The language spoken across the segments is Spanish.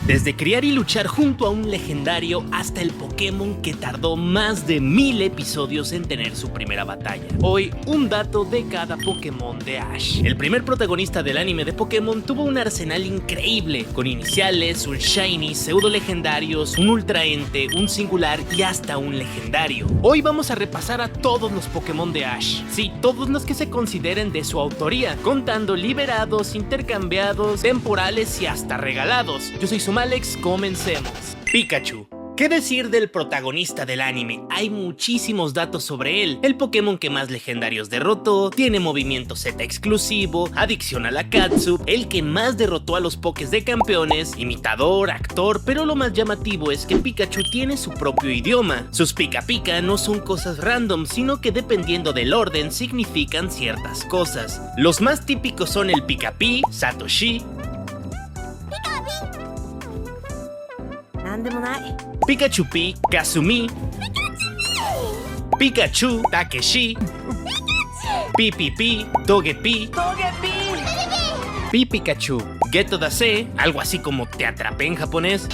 Desde criar y luchar junto a un legendario hasta el Pokémon que tardó más de 1000 episodios en tener su primera batalla. Hoy, un dato de cada Pokémon de Ash. El primer protagonista del anime de Pokémon tuvo un arsenal increíble, con iniciales, un shiny, pseudo legendarios, un ultra ente, un singular y hasta un legendario. Hoy vamos a repasar a todos los Pokémon de Ash. Sí, todos los que se consideren de su autoría, contando liberados, intercambiados, temporales y hasta regalados. Yo soy Alex, comencemos. Pikachu. ¿Qué decir del protagonista del anime? Hay muchísimos datos sobre él. El Pokémon que más legendarios derrotó, tiene movimiento Z exclusivo, adicción a la Katsu, el que más derrotó a los Pokés de campeones, imitador, actor, pero lo más llamativo es que Pikachu tiene su propio idioma. Sus Pika Pika no son cosas random, sino que dependiendo del orden significan ciertas cosas. Los más típicos son el Pikapi, Satoshi, Pikachu Pi, Kazumi, Pikachu, Takeshi, Pi, Togepi, Pi Pikachu, Geto Dase, algo así como te atrapé en japonés.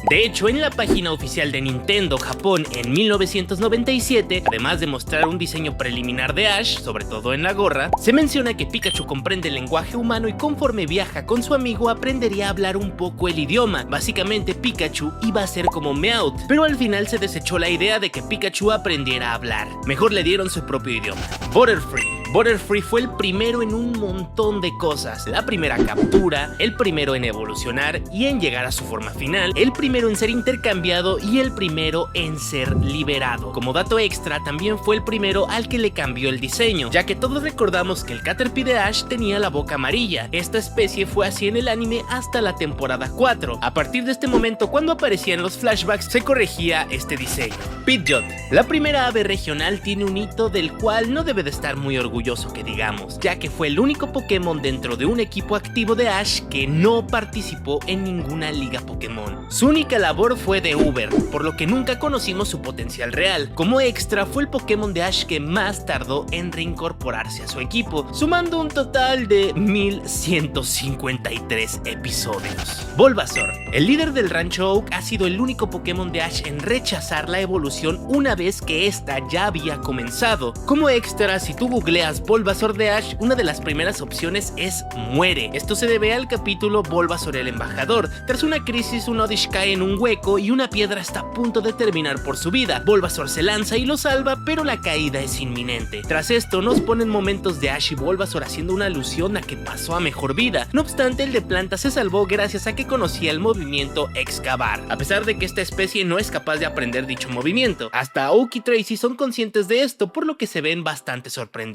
De hecho, en la página oficial de Nintendo Japón en 1997, además de mostrar un diseño preliminar de Ash, sobre todo en la gorra, se menciona que Pikachu comprende el lenguaje humano y conforme viaja con su amigo aprendería a hablar un poco el idioma. Básicamente Pikachu iba a ser como Meowth, pero al final se desechó la idea de que Pikachu aprendiera a hablar. Mejor le dieron su propio idioma. Butterfree. Butterfree fue el primero en un montón de cosas. La primera captura, el primero en evolucionar y en llegar a su forma final, el primero en ser intercambiado y el primero en ser liberado. Como dato extra, también fue el primero al que le cambió el diseño, ya que todos recordamos que el Caterpie de Ash tenía la boca amarilla. Esta especie fue así en el anime hasta la temporada 4. A partir de este momento, cuando aparecían los flashbacks, se corregía este diseño. Pidgeot. La primera ave regional tiene un hito del cual no debe de estar muy orgulloso que digamos, ya que fue el único Pokémon dentro de un equipo activo de Ash que no participó en ninguna liga Pokémon. Su única labor fue de Uber, por lo que nunca conocimos su potencial real. Como extra, fue el Pokémon de Ash que más tardó en reincorporarse a su equipo, sumando un total de 1153 episodios. Bulbasaur. El líder del Rancho Oak ha sido el único Pokémon de Ash en rechazar la evolución una vez que esta ya había comenzado. Como extra, si tú googleas Bulbasaur de Ash, una de las primeras opciones es muere. Esto se debe al capítulo Bulbasaur el embajador. Tras una crisis, un Oddish cae en un hueco y una piedra está a punto de terminar por su vida. Bulbasaur se lanza y lo salva, pero la caída es inminente. Tras esto nos ponen momentos de Ash y Bulbasaur haciendo una alusión a que pasó a mejor vida. No obstante, el de planta se salvó gracias a que conocía el movimiento excavar, a pesar de que esta especie no es capaz de aprender dicho movimiento. Hasta Oak y Tracy son conscientes de esto, por lo que se ven bastante sorprendidos.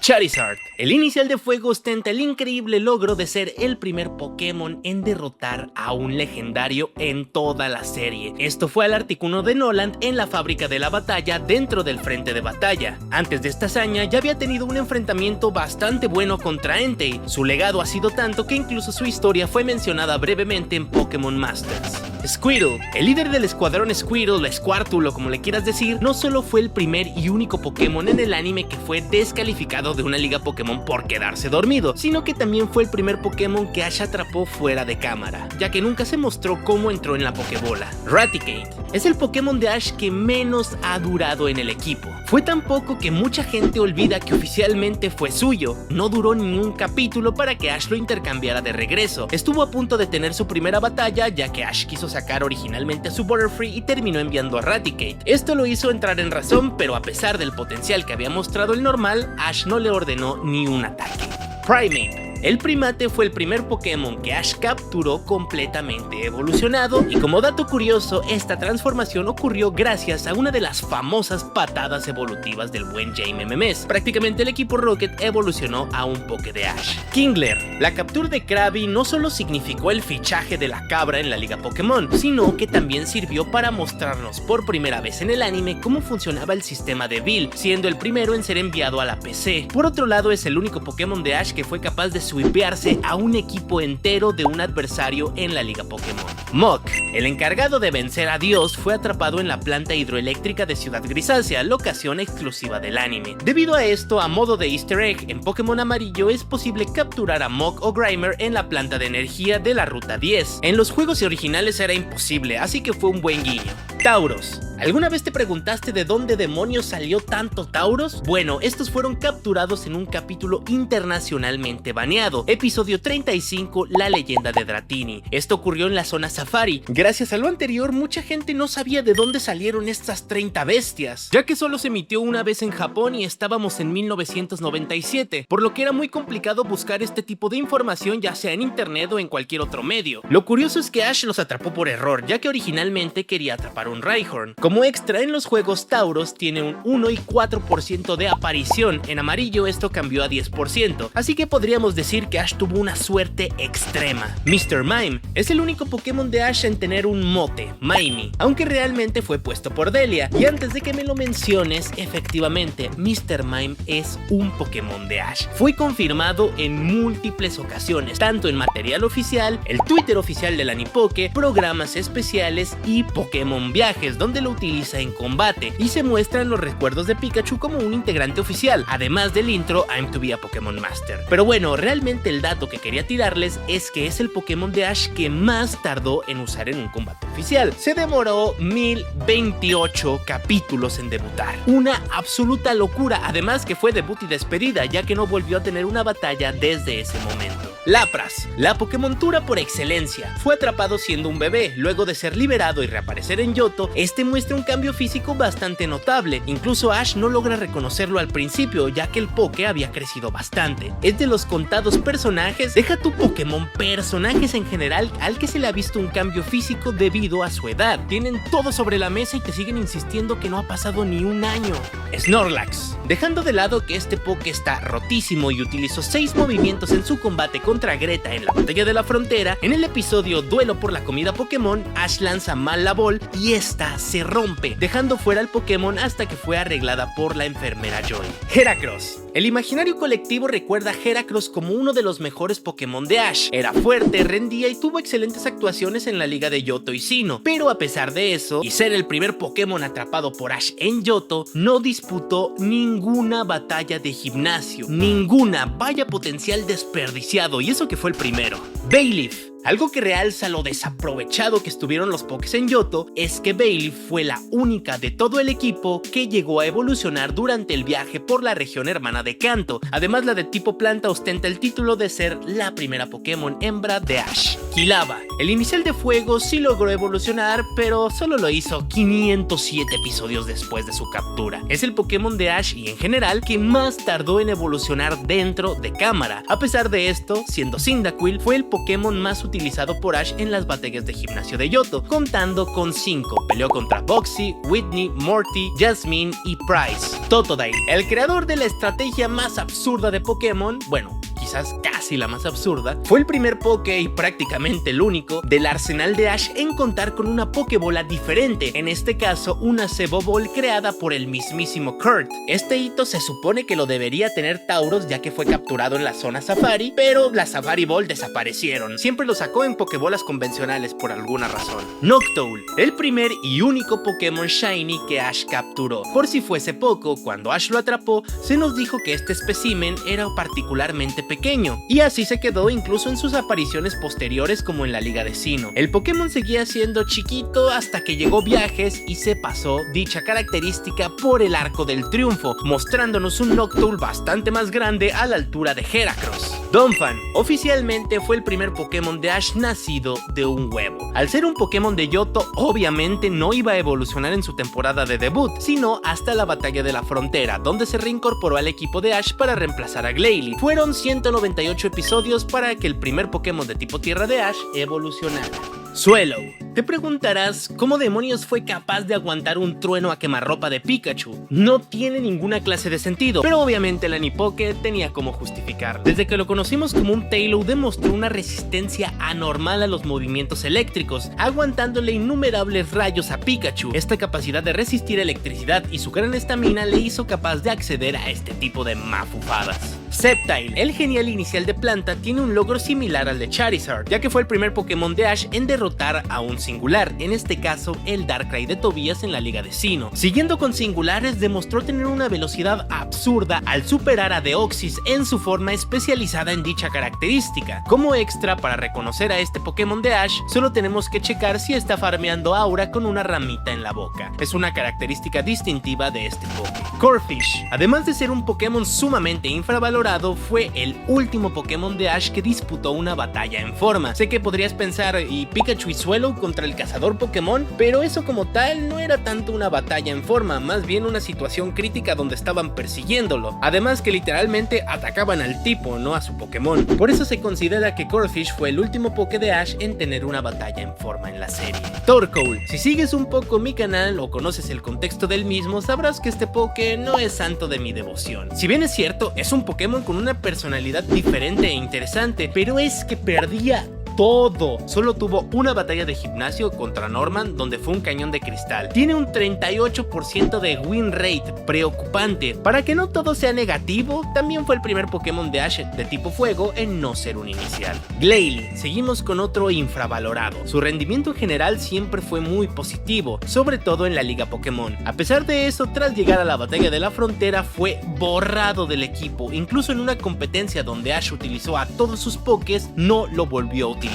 Charizard. El inicial de fuego ostenta el increíble logro de ser el primer Pokémon en derrotar a un legendario en toda la serie. Esto fue al Articuno de Noland en la fábrica de la batalla dentro del frente de batalla. Antes de esta hazaña ya había tenido un enfrentamiento bastante bueno contra Entei. Su legado ha sido tanto que incluso su historia fue mencionada brevemente en Pokémon Masters. Squirtle. El líder del escuadrón Squirtle, Squirtle o como le quieras decir, no solo fue el primer y único Pokémon en el anime que fue descalificado de una liga Pokémon por quedarse dormido, sino que también fue el primer Pokémon que Ash atrapó fuera de cámara, ya que nunca se mostró cómo entró en la Pokébola. Raticate. Es el Pokémon de Ash que menos ha durado en el equipo. Fue tan poco que mucha gente olvida que oficialmente fue suyo. No duró ningún capítulo para que Ash lo intercambiara de regreso. Estuvo a punto de tener su primera batalla, ya que Ash quiso sacar originalmente a su Butterfree y terminó enviando a Raticate. Esto lo hizo entrar en razón, pero a pesar del potencial que había mostrado el normal, Ash no le ordenó ni un ataque. Primeape. El primate fue el primer Pokémon que Ash capturó completamente evolucionado, y como dato curioso, esta transformación ocurrió gracias a una de las famosas patadas evolutivas del buen Jaime Memes. Prácticamente el equipo Rocket evolucionó a un Poké de Ash. Kingler. La captura de Krabby no solo significó el fichaje de la cabra en la liga Pokémon, sino que también sirvió para mostrarnos por primera vez en el anime cómo funcionaba el sistema de Bill, siendo el primero en ser enviado a la PC. Por otro lado, es el único Pokémon de Ash que fue capaz de swipearse a un equipo entero de un adversario en la Liga Pokémon. Muk, el encargado de vencer a Dios, fue atrapado en la planta hidroeléctrica de Ciudad Grisácea, locación exclusiva del anime. Debido a esto, a modo de easter egg, en Pokémon Amarillo es posible capturar a Muk o Grimer en la planta de energía de la Ruta 10. En los juegos originales era imposible, así que fue un buen guiño. Tauros. ¿Alguna vez te preguntaste de dónde demonios salió tanto Tauros? Bueno, estos fueron capturados en un capítulo internacionalmente baneado, episodio 35, La leyenda de Dratini. Esto ocurrió en la zona Safari. Gracias a lo anterior, mucha gente no sabía de dónde salieron estas 30 bestias, ya que solo se emitió una vez en Japón y estábamos en 1997, por lo que era muy complicado buscar este tipo de información ya sea en internet o en cualquier otro medio. Lo curioso es que Ash los atrapó por error, ya que originalmente quería atrapar un Rhyhorn. Como extra, en los juegos Tauros tiene un 1 y 4% de aparición, en amarillo esto cambió a 10%, así que podríamos decir que Ash tuvo una suerte extrema. Mr. Mime es el único Pokémon de Ash en tener un mote, Mimey, aunque realmente fue puesto por Delia, y antes de que me lo menciones, efectivamente, Mr. Mime es un Pokémon de Ash. Fue confirmado en múltiples ocasiones, tanto en material oficial, el Twitter oficial de la Nipoke, programas especiales y Pokémon Viajes, donde lo utiliza en combate, y se muestran los recuerdos de Pikachu como un integrante oficial, además del intro I'm to be a Pokémon Master. Pero bueno, realmente el dato que quería tirarles es que es el Pokémon de Ash que más tardó en usar en un combate oficial. Se demoró 1028 capítulos en debutar. Una absoluta locura, además que fue debut y despedida, ya que no volvió a tener una batalla desde ese momento. Lapras, la Pokémontura por excelencia. Fue atrapado siendo un bebé, luego de ser liberado y reaparecer en Johto, este muestra un cambio físico bastante notable. Incluso Ash no logra reconocerlo al principio, ya que el Poké había crecido bastante. Es de los contados personajes, deja tu Pokémon, personajes en general, al que se le ha visto un cambio físico debido a su edad. Tienen todo sobre la mesa y te siguen insistiendo que no ha pasado ni un año. Snorlax, dejando de lado que este Poké está rotísimo y utilizó 6 movimientos en su combate contra Greta en la batalla de la frontera, en el episodio Duelo por la comida Pokémon, Ash lanza mal la bol y esta se rompe, dejando fuera al Pokémon hasta que fue arreglada por la enfermera Joy. Heracross. El imaginario colectivo recuerda a Heracross como uno de los mejores Pokémon de Ash. Era fuerte, rendía y tuvo excelentes actuaciones en la liga de Johto y Sinnoh, pero a pesar de eso, y ser el primer Pokémon atrapado por Ash en Johto, no disputó ninguna batalla de gimnasio. Ninguna. Vaya potencial desperdiciado, y eso que fue el primero. Bayleef. Algo que realza lo desaprovechado que estuvieron los Pokés en Johto es que Bayleef fue la única de todo el equipo que llegó a evolucionar durante el viaje por la región hermana de Kanto. Además, la de tipo planta ostenta el título de ser la primera Pokémon hembra de Ash. Quilava. El inicial de fuego sí logró evolucionar, pero solo lo hizo 507 episodios después de su captura. Es el Pokémon de Ash y en general que más tardó en evolucionar dentro de cámara. A pesar de esto, siendo Cyndaquil, fue el Pokémon más utilizado por Ash en las batallas de gimnasio de Johto, contando con 5. Peleó contra Boxy, Whitney, Morty, Jasmine y Price. Totodile, el creador de la estrategia más absurda de Pokémon, bueno, quizás casi la más absurda, fue el primer Poké y prácticamente el único del arsenal de Ash en contar con una Pokébola diferente, en este caso una Cebo Ball creada por el mismísimo Kurt. Este hito se supone que lo debería tener Tauros, ya que fue capturado en la zona Safari, pero las Safari Ball desaparecieron. Siempre lo sacó en Pokébolas convencionales por alguna razón. Noctowl, el primer y único Pokémon Shiny que Ash capturó. Por si fuese poco, cuando Ash lo atrapó, se nos dijo que este espécimen era particularmente pequeño, y así se quedó incluso en sus apariciones posteriores como en la Liga de Sinnoh. El Pokémon seguía siendo chiquito hasta que llegó Viajes y se pasó dicha característica por el Arco del Triunfo, mostrándonos un Noctowl bastante más grande a la altura de Heracross. Donphan, oficialmente fue el primer Pokémon de Ash nacido de un huevo. Al ser un Pokémon de Johto, obviamente no iba a evolucionar en su temporada de debut, sino hasta la batalla de la frontera, donde se reincorporó al equipo de Ash para reemplazar a Glalie. Fueron 198 episodios para que el primer Pokémon de tipo tierra de Ash evolucionara. Swellow. Te preguntarás cómo demonios fue capaz de aguantar un trueno a quemarropa de Pikachu. No tiene ninguna clase de sentido, pero obviamente la Nipoke tenía como justificar. Desde que lo conocimos como un Taillow, demostró una resistencia anormal a los movimientos eléctricos, aguantándole innumerables rayos a Pikachu. Esta capacidad de resistir electricidad y su gran estamina le hizo capaz de acceder a este tipo de mafufadas. Sceptile, el genial inicial de planta, tiene un logro similar al de Charizard, ya que fue el primer Pokémon de Ash en derrotar a un singular, en este caso el Darkrai de Tobias en la Liga de Sinnoh. Siguiendo con singulares, demostró tener una velocidad absurda al superar a Deoxys en su forma especializada en dicha característica. Como extra, para reconocer a este Pokémon de Ash, solo tenemos que checar si está farmeando aura con una ramita en la boca. Es una característica distintiva de este Poké. Corphish, además de ser un Pokémon sumamente infravalorado, fue el último Pokémon de Ash que disputó una batalla en forma. Sé que podrías pensar, ¿y Pikachu y Swallow contra el cazador Pokémon? Pero eso como tal no era tanto una batalla en forma, más bien una situación crítica donde estaban persiguiéndolo. Además que literalmente atacaban al tipo, no a su Pokémon. Por eso se considera que Corphish fue el último Poké de Ash en tener una batalla en forma en la serie. Torkoal, si sigues un poco mi canal o conoces el contexto del mismo, sabrás que este Poké no es santo de mi devoción. Si bien es cierto, es un Pokémon con una personalidad diferente e interesante, pero es que perdía todo. Solo tuvo una batalla de gimnasio contra Norman donde fue un cañón de cristal. Tiene un 38% de win rate, preocupante. Para que no todo sea negativo, también fue el primer Pokémon de Ash de tipo fuego en no ser un inicial. Glalie, seguimos con otro infravalorado. Su rendimiento en general siempre fue muy positivo, sobre todo en la Liga Pokémon. A pesar de eso, tras llegar a la batalla de la frontera fue borrado del equipo. Incluso en una competencia donde Ash utilizó a todos sus Pokés, no lo volvió a utilizar.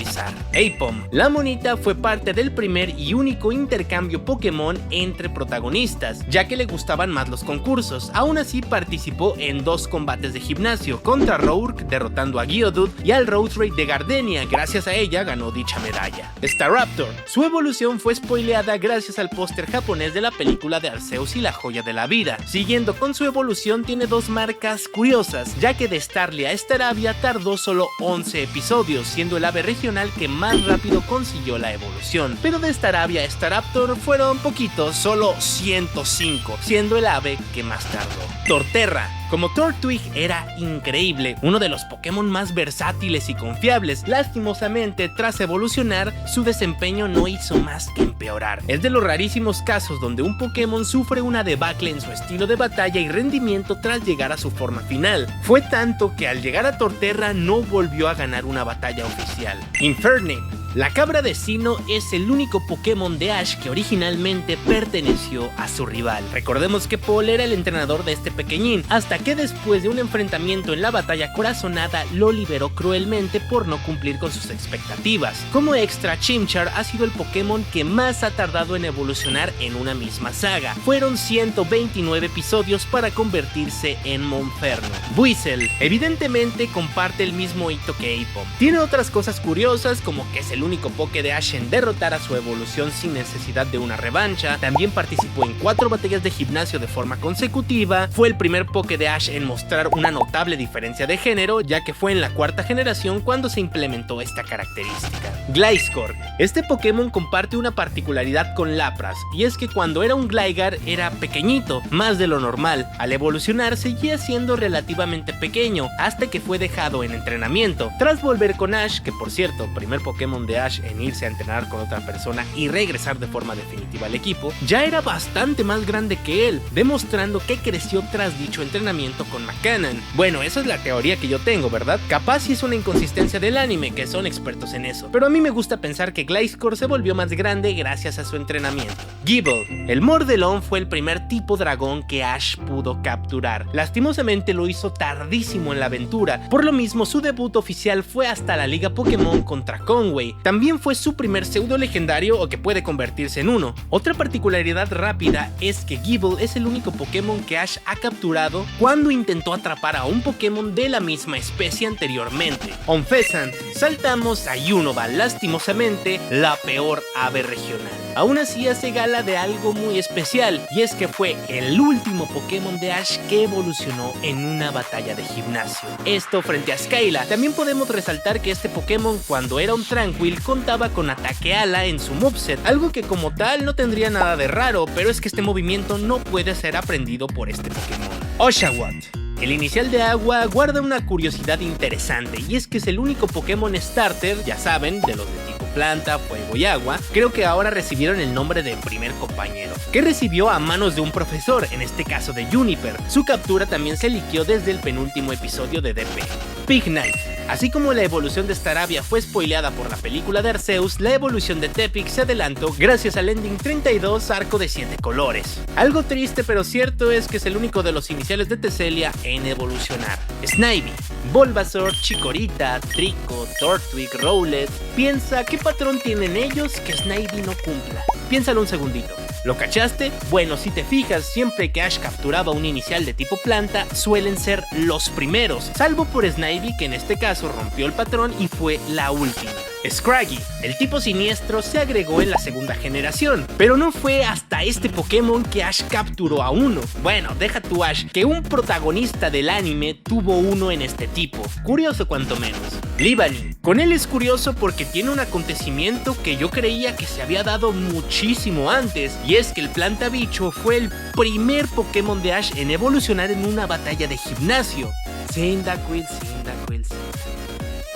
Aipom, la monita fue parte del primer y único intercambio Pokémon entre protagonistas, ya que le gustaban más los concursos. Aún así participó en 2 combates de gimnasio contra Rourke, derrotando a Geodude, y al Roserade de Gardenia. Gracias a ella ganó dicha medalla. Staraptor, su evolución fue spoileada gracias al póster japonés de la película de Arceus y la Joya de la Vida. Siguiendo con su evolución, tiene 2 marcas curiosas, ya que de Starly a Staravia tardó solo 11 episodios, siendo el ave regional que más rápido consiguió la evolución, pero de Staravia a Staraptor fueron poquitos, solo 105, siendo el ave que más tardó. Torterra, como Turtwig era increíble, uno de los Pokémon más versátiles y confiables. Lastimosamente, tras evolucionar, su desempeño no hizo más que empeorar. Es de los rarísimos casos donde un Pokémon sufre una debacle en su estilo de batalla y rendimiento tras llegar a su forma final. Fue tanto que al llegar a Torterra no volvió a ganar una batalla oficial. Infernape, la cabra de Sinnoh, es el único Pokémon de Ash que originalmente perteneció a su rival. Recordemos que Paul era el entrenador de este pequeñín, hasta que después de un enfrentamiento en la batalla corazonada lo liberó cruelmente por no cumplir con sus expectativas. Como extra, Chimchar ha sido el Pokémon que más ha tardado en evolucionar en una misma saga. Fueron 129 episodios para convertirse en Monferno. Buizel, evidentemente comparte el mismo hito que Aipom. Tiene otras cosas curiosas, como que es el único Poké de Ash en derrotar a su evolución sin necesidad de una revancha. También participó en 4 batallas de gimnasio de forma consecutiva. Fue el primer Poké de Ash en mostrar una notable diferencia de género, ya que fue en la 4ª generación cuando se implementó esta característica. Gliscor, este Pokémon comparte una particularidad con Lapras, y es que cuando era un Gligar era pequeñito, más de lo normal. Al evolucionar seguía siendo relativamente pequeño, hasta que fue dejado en entrenamiento. Tras volver con Ash, que por cierto, primer Pokémon de Ash en irse a entrenar con otra persona y regresar de forma definitiva al equipo, ya era bastante más grande que él, demostrando que creció tras dicho entrenamiento con Maccanan. Bueno, esa es la teoría que yo tengo, ¿verdad? Capaz si es una inconsistencia del anime, que son expertos en eso, pero a mí me gusta pensar que Gliscor se volvió más grande gracias a su entrenamiento. Gible, el Mordelón, fue el primer tipo dragón que Ash pudo capturar. Lastimosamente lo hizo tardísimo en la aventura, por lo mismo su debut oficial fue hasta la Liga Pokémon contra Conway. También fue su primer pseudo legendario, o que puede convertirse en uno. Otra particularidad rápida es que Gible es el único Pokémon que Ash ha capturado cuando intentó atrapar a un Pokémon de la misma especie anteriormente. Onfesant, saltamos a Unova, lastimosamente la peor ave regional. Aún así hace gala de algo muy especial, y es que fue el último Pokémon de Ash que evolucionó en una batalla de gimnasio. Esto frente a Skyla. También podemos resaltar que este Pokémon, cuando era un Tranquill, contaba con ataque ala en su moveset, algo que como tal no tendría nada de raro, pero es que este movimiento no puede ser aprendido por este Pokémon. Oshawott, el inicial de agua, guarda una curiosidad interesante, y es que es el único Pokémon starter, ya saben, de los de tipo planta, fuego y agua, creo que ahora recibieron el nombre de primer compañero, que recibió a manos de un profesor, en este caso de Juniper. Su captura también se liqueó desde el penúltimo episodio de DP. Pig Knight. Así como la evolución de Staravia fue spoileada por la película de Arceus, la evolución de Tepig se adelantó gracias al Ending 32 arco de 7 colores. Algo triste pero cierto es que es el único de los iniciales de Tesselia en evolucionar. Snivy, Bulbasaur, Chikorita, Trico, Turtwig, Rowlet. Piensa qué patrón tienen ellos que Snivy no cumpla. Piénsalo un segundito. ¿Lo cachaste? Bueno, si te fijas, siempre que Ash capturaba un inicial de tipo planta, suelen ser los primeros, salvo por Snivy, que en este caso rompió el patrón y fue la última. Scraggy, el tipo siniestro, se agregó en la segunda generación, pero no fue hasta este Pokémon que Ash capturó a uno. Bueno, deja tu Ash, que un protagonista del anime tuvo uno en este tipo. Curioso cuanto menos. Leavanny. Con él es curioso porque tiene un acontecimiento que yo creía que se había dado muchísimo antes, y es que el Planta Bicho fue el primer Pokémon de Ash en evolucionar en una batalla de gimnasio. Cyndaquil.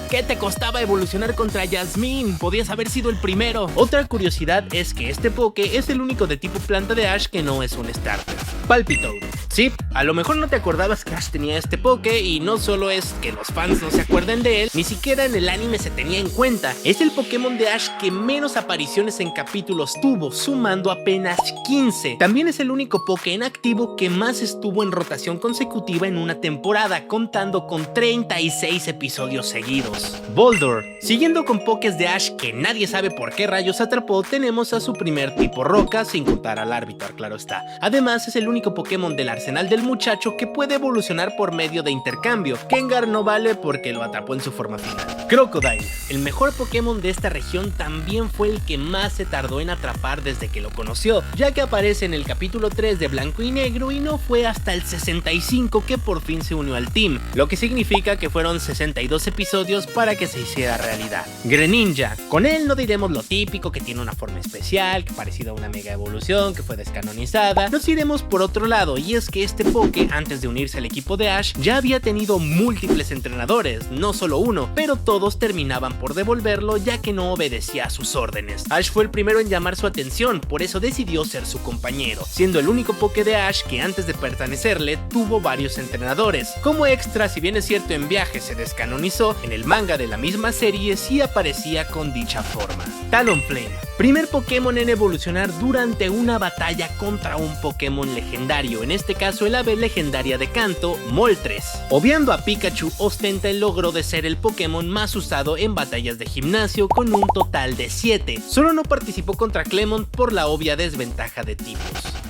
¿Qué te costaba evolucionar contra Yasmine? Podías haber sido el primero. Otra curiosidad es que este Poké es el único de tipo planta de Ash que no es un starter. Palpitoad. Sí, a lo mejor no te acordabas que Ash tenía este Poké, y no solo es que los fans no se acuerden de él, ni siquiera en el anime se tenía en cuenta. Es el Pokémon de Ash que menos apariciones en capítulos tuvo, sumando apenas 15. También es el único Poké en activo que más estuvo en rotación consecutiva en una temporada, contando con 36 episodios seguidos. Boldor. Siguiendo con Pokés de Ash que nadie sabe por qué rayos atrapó, tenemos a su primer tipo roca, sin contar al Larvitar, claro está. Además, es el único Pokémon del arsenal del muchacho que puede evolucionar por medio de intercambio. Gengar no vale porque lo atrapó en su forma final. Crocodile. El mejor Pokémon de esta región también fue el que más se tardó en atrapar desde que lo conoció, ya que aparece en el capítulo 3 de Blanco y Negro y no fue hasta el 65 que por fin se unió al team, lo que significa que fueron 62 episodios para que se hiciera realidad. Greninja. Con él no diremos lo típico, que tiene una forma especial, que parecida a una mega evolución, que fue descanonizada. Nos iremos por otro lado, y es que este Poké, antes de unirse al equipo de Ash, ya había tenido múltiples entrenadores, no solo uno, pero todos terminaban por devolverlo ya que no obedecía a sus órdenes. Ash fue el primero en llamar su atención, por eso decidió ser su compañero, siendo el único Poké de Ash que antes de pertenecerle tuvo varios entrenadores. Como extra, si bien es cierto en Viaje se descanonizó, en el manga de la misma serie sí aparecía con dicha forma. Talonflame. Primer Pokémon en evolucionar durante una batalla contra un Pokémon legendario, en este caso el ave legendaria de Kanto, Moltres. Obviando a Pikachu, ostenta el logro de ser el Pokémon más usado en batallas de gimnasio con un total de 7. Solo no participó contra Clemont por la obvia desventaja de tipos.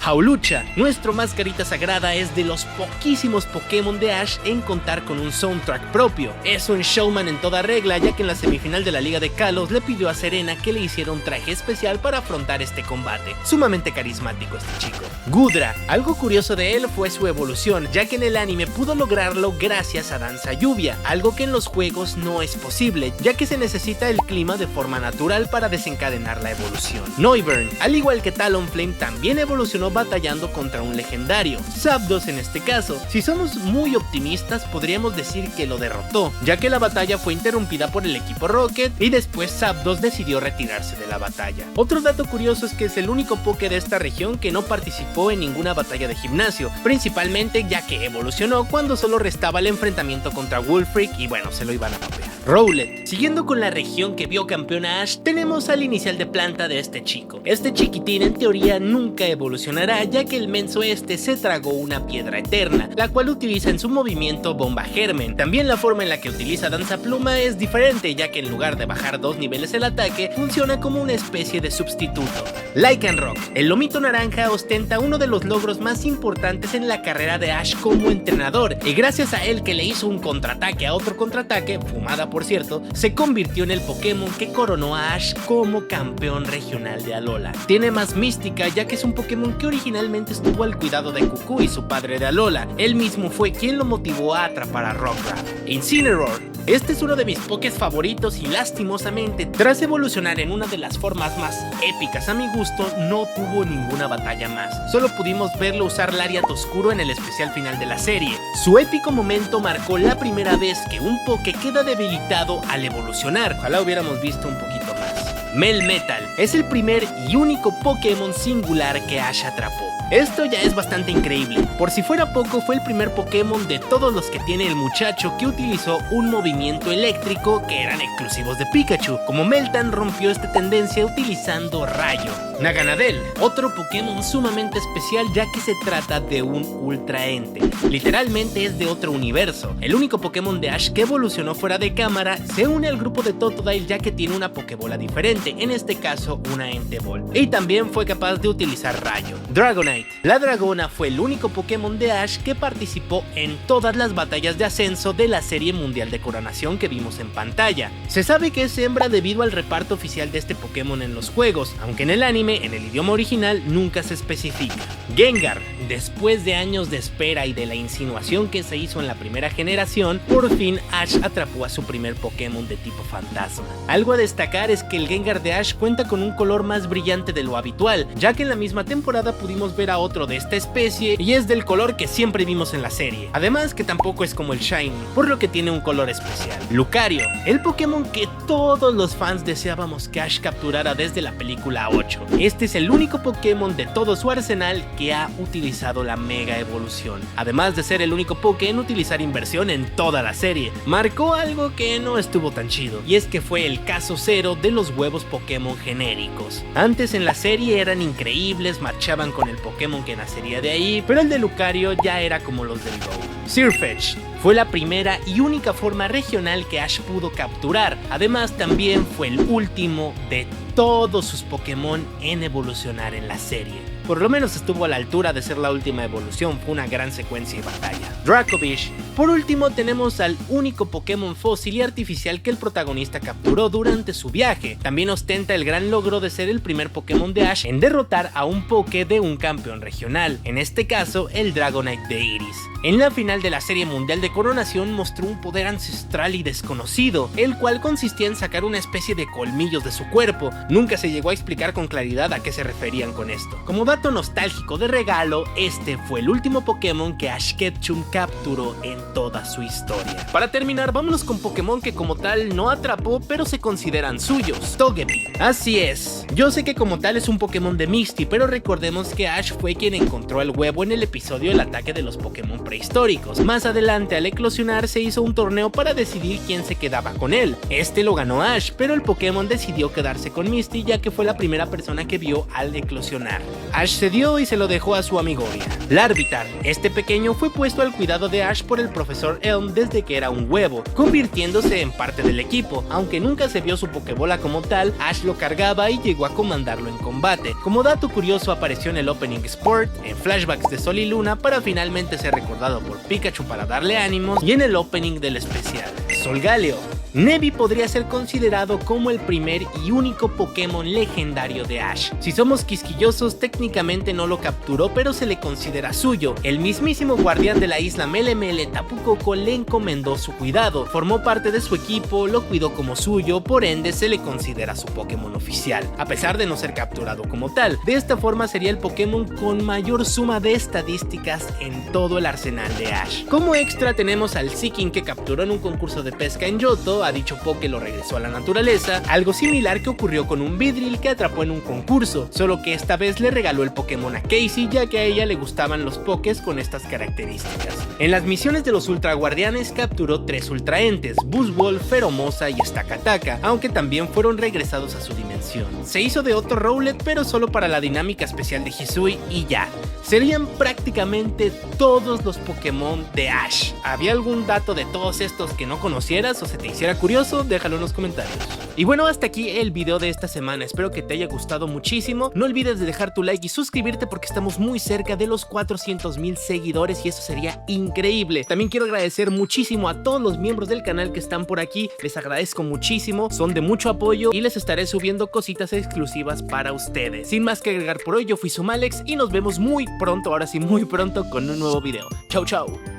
Hawlucha, nuestro mascarita sagrada, es de los poquísimos Pokémon de Ash en contar con un soundtrack propio. Es un showman en toda regla, ya que en la semifinal de la Liga de Kalos le pidió a Serena que le hiciera un traje especial para afrontar este combate. Sumamente carismático este chico. Gudra. Algo curioso de él fue su evolución, ya que en el anime pudo lograrlo gracias a Danza Lluvia, algo que en los juegos no es posible, ya que se necesita el clima de forma natural para desencadenar la evolución. Noivern. Al igual que Talonflame, también evolucionó batallando contra un legendario, Zapdos en este caso. Si somos muy optimistas, podríamos decir que lo derrotó, ya que la batalla fue interrumpida por el equipo Rocket y después Zapdos decidió retirarse de la batalla. Otro dato curioso es que es el único Poké de esta región que no participó en ninguna batalla de gimnasio, principalmente ya que evolucionó cuando solo restaba el enfrentamiento contra Wulfric y bueno, se lo iban a papear. Rowlet. Siguiendo con la región que vio campeón a Ash, tenemos al inicial de planta de este chico. Este chiquitín en teoría nunca evolucionará, ya que el menso este se tragó una piedra eterna, la cual utiliza en su movimiento Bomba Germen. También la forma en la que utiliza Danza Pluma es diferente, ya que en lugar de bajar 2 niveles el ataque, funciona como una especie de sustituto. Lycanroc. El lomito naranja ostenta uno de los logros más importantes en la carrera de Ash como entrenador, y gracias a él, que le hizo un contraataque a otro contraataque, fumada por cierto, se convirtió en el Pokémon que coronó a Ash como campeón regional de Alola. Tiene más mística, ya que es un Pokémon que originalmente estuvo al cuidado de Kukui, su padre de Alola. Él mismo fue quien lo motivó a atrapar a Rockruff. Incineroar. Este es uno de mis Pokés favoritos y lastimosamente, tras evolucionar en una de las formas más épicas a mi gusto, no tuvo ninguna batalla más. Solo pudimos verlo usar Lariat Oscuro en el especial final de la serie. Su épico momento marcó la primera vez que un Poké queda debilitado al evolucionar. Ojalá hubiéramos visto un poquito más. Melmetal es el primer y único Pokémon singular que Ash atrapó. Esto ya es bastante increíble. Por si fuera poco, fue el primer Pokémon de todos los que tiene el muchacho que utilizó un movimiento eléctrico que eran exclusivos de Pikachu, como Meltan rompió esta tendencia utilizando Rayo. Naganadel, otro Pokémon sumamente especial ya que se trata de un ultraente. Literalmente es de otro universo. El único Pokémon de Ash que evolucionó fuera de cámara se une al grupo de Totodile ya que tiene una Pokébola diferente, en este caso una Entei. Y también fue capaz de utilizar Rayo. Dragonite. La dragona fue el único Pokémon de Ash que participó en todas las batallas de ascenso de la serie mundial de coronación que vimos en pantalla. Se sabe que es hembra debido al reparto oficial de este Pokémon en los juegos, aunque en el anime, en el idioma original, nunca se especifica. Gengar. Después de años de espera y de la insinuación que se hizo en la primera generación, por fin Ash atrapó a su primer Pokémon de tipo fantasma. Algo a destacar es que el Gengar de Ash cuenta con un color más brillante de lo habitual, ya que en la misma temporada pudimos ver a otro de esta especie y es del color que siempre vimos en la serie. Además que tampoco es como el Shiny, por lo que tiene un color especial. Lucario, el Pokémon que todos los fans deseábamos que Ash capturara desde la película 8. Este es el único Pokémon de todo su arsenal que ha utilizado la Mega Evolución, además de ser el único Poké en utilizar inversión en toda la serie. Marcó algo que no estuvo tan chido, y es que fue el caso cero de los huevos Pokémon genéricos. Antes en la serie eran increíbles, marchaban con el Pokémon que nacería de ahí, pero el de Lucario ya era como los del Go. Sirfetch'd fue la primera y única forma regional que Ash pudo capturar, además también fue el último de todos sus Pokémon en evolucionar en la serie. Por lo menos estuvo a la altura de ser la última evolución, fue una gran secuencia de batalla. Dracovish. Por último tenemos al único Pokémon fósil y artificial que el protagonista capturó durante su viaje. También ostenta el gran logro de ser el primer Pokémon de Ash en derrotar a un Poké de un campeón regional, en este caso el Dragonite de Iris. En la final de la serie mundial de coronación mostró un poder ancestral y desconocido, el cual consistía en sacar una especie de colmillos de su cuerpo. Nunca se llegó a explicar con claridad a qué se referían con esto. Como dato nostálgico de regalo, este fue el último Pokémon que Ash Ketchum capturó en toda su historia. Para terminar, vámonos con Pokémon que como tal no atrapó, pero se consideran suyos. Togepi. Así es, yo sé que como tal es un Pokémon de Misty, pero recordemos que Ash fue quien encontró el huevo en el episodio El ataque de los Pokémon prehistóricos. Más adelante, al eclosionar, se hizo un torneo para decidir quién se quedaba con él. Este lo ganó Ash, pero el Pokémon decidió quedarse con Misty ya que fue la primera persona que vio al eclosionar. Ash cedió y se lo dejó a su amigo Via. Larvitar. Este pequeño fue puesto al cuidado de Ash por el profesor Elm desde que era un huevo, convirtiéndose en parte del equipo. Aunque nunca se vio su Pokébola como tal, Ash lo cargaba y llegó a comandarlo en combate. Como dato curioso, apareció en el Opening Sport, en flashbacks de Sol y Luna para finalmente ser recordado por Pikachu para darle ánimos y en el opening del especial. Solgaleo. Nebby podría ser considerado como el primer y único Pokémon legendario de Ash. Si somos quisquillosos, técnicamente no lo capturó, pero se le considera suyo. El mismísimo guardián de la isla Melemele, Tapu Koko, le encomendó su cuidado, formó parte de su equipo, lo cuidó como suyo, por ende se le considera su Pokémon oficial, a pesar de no ser capturado como tal. De esta forma sería el Pokémon con mayor suma de estadísticas en todo el arsenal de Ash. Como extra tenemos al Seaking que capturó en un concurso de pesca en Johto. A dicho Poké lo regresó a la naturaleza, algo similar que ocurrió con un Vidril que atrapó en un concurso, solo que esta vez le regaló el Pokémon a Casey ya que a ella le gustaban los Pokés con estas características. En las misiones de los Ultra Guardianes capturó 3 Ultraentes, Buzzwole, Feromosa y Stakataka, aunque también fueron regresados a su dimensión. Se hizo de otro Rowlet pero solo para la dinámica especial de Hisui y ya. Serían prácticamente todos los Pokémon de Ash. ¿Había algún dato de todos estos que no conocieras o se te hiciera curioso? Déjalo en los comentarios. Y bueno, hasta aquí el video de esta semana, espero que te haya gustado muchísimo. No olvides de dejar tu like y suscribirte porque estamos muy cerca de los 400,000 seguidores y eso sería increíble. También quiero agradecer muchísimo a todos los miembros del canal que están por aquí, les agradezco muchísimo, son de mucho apoyo y les estaré subiendo cositas exclusivas para ustedes. Sin más que agregar por hoy, yo fui Sumalex y nos vemos muy pronto, ahora sí muy pronto, con un nuevo video. Chau chau.